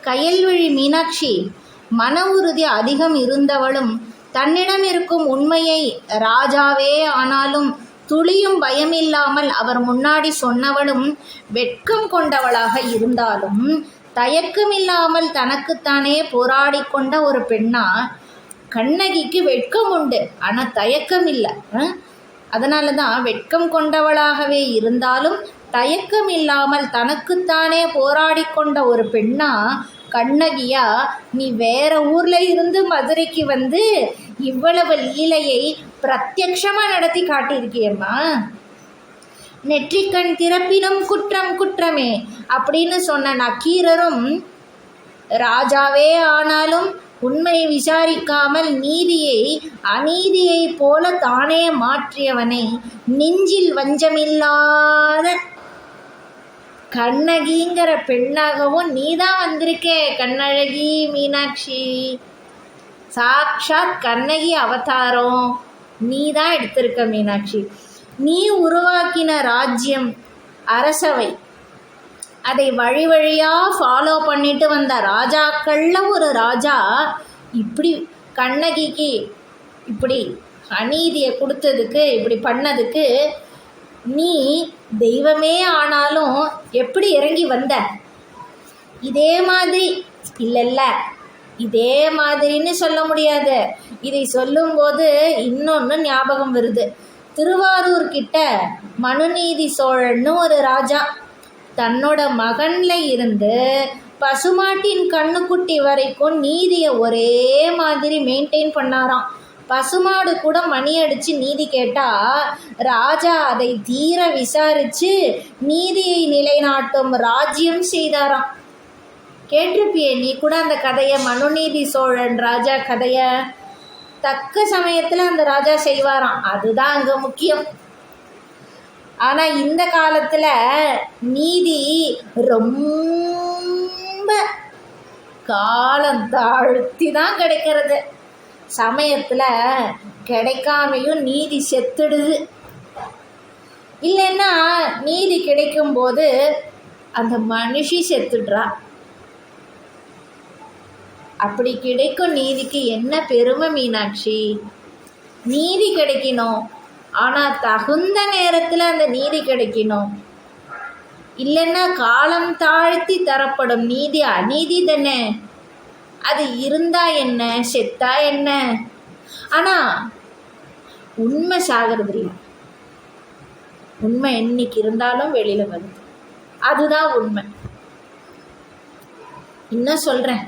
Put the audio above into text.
கயல்விழி மீனாட்சி மன உறுதி அதிகம் இருந்தவளும் தன்னிடம் இருக்கும் உண்மையை ராஜாவே ஆனாலும் துளியும் பயமில்லாமல் அவர் முன்னாடி சொன்னவளும் வெட்கம் கொண்டவளாக இருந்தாலும் தயக்கமில்லாமல் தனக்குத்தானே போராடி கொண்ட ஒரு பெண்ணா. கண்ணகிக்கு வெட்கம் உண்டு, ஆனால் தயக்கம் இல்லை. அதனால தான் வெட்கம் கொண்டவளாகவே இருந்தாலும் தயக்கம் இல்லாமல் தனக்குத்தானே போராடி கொண்ட ஒரு பெண்ணா கண்ணகியா நீ வேற ஊர்ல இருந்து மதுரைக்கு வந்து இவ்வளவு லீலையை பிரத்யக்ஷமா நடத்தி காட்டியிருக்கியம்மா. நெற்றிக்கண் திறப்பினும் குற்றம் குற்றமே அப்படின்னு சொன்ன நக்கீரரும் ராஜாவே ஆனாலும் உண்மை விசாரிக்காமல் நீதியை அநீதியை போல தானே மாற்றியவனை நெஞ்சில் வஞ்சமில்லாத கண்ணகிங்கிற பெண்ணாகவும் நீதான் வந்திருக்கே கண்ணழகி மீனாட்சி. சாக்ஷாத் கண்ணகி அவதாரம் நீதான் எடுத்திருக்க மீனாட்சி. நீ உருவாக்கின ராஜ்யம் அரசவை, அதை வழி வழியாக ஃபாலோ பண்ணிட்டு வந்த ராஜாக்கள்ல ஒரு ராஜா இப்படி கண்ணகிக்கு இப்படி அநீதியை கொடுத்ததுக்கு, இப்படி பண்ணதுக்கு நீ தெய்வமே ஆனாலும் எப்படி இறங்கி வந்த? இதே மாதிரி இல்லைல்ல, இதே மாதிரின்னு சொல்ல முடியாது. இதை சொல்லும்போது இன்னொன்று ஞாபகம் வருது. திருவாரூர் கிட்ட மனுநீதி சோழன்னு ஒரு ராஜா தன்னோட மகன்ல இருந்து பசுமாட்டின் கண்ணுக்குட்டி வரைக்கும் நீதியை ஒரே மாதிரி மெயின்டைன் பண்ணாராம். பசுமாடு கூட மணி அடித்து நீதி கேட்டால் ராஜா அதை தீர விசாரித்து நீதியை நிலைநாட்டும் ராஜ்யம் செய்தாராம். கேட்டிருப்பியே நீ கூட அந்த கதையை, மனுநீதி சோழன் ராஜா கதையை. தக்க சமயத்தில் அந்த ராஜா செய்வாராம், அதுதான் அங்கே முக்கியம். ஆனால் இந்த காலத்தில் நீதி ரொம்ப காலம் தாழ்த்தி தான் கிடைக்கிறது. சமயத்தில் கிடைக்காமையும் நீதி செத்துடுது. இல்லைன்னா நீதி கிடைக்கும்போது அந்த மனுஷி செத்துடுறா. அப்படி கிடைக்கும் நீதிக்கு என்ன பெருமை மீனாட்சி? நீதி கிடைக்கணும், ஆனால் தகுந்த நேரத்தில் அந்த நீதி கிடைக்கணும். இல்லைன்னா காலம் தாழ்த்தி தரப்படும் நீதி அநீதி தானே. அது இருந்தா என்ன, செத்தா என்ன? ஆனால் உண்மை சாகிறது இல்லை. உண்மை என்னைக்கு இருந்தாலும் வெளியில் வருது, அதுதான் உண்மை. இன்னும் சொல்கிறேன்,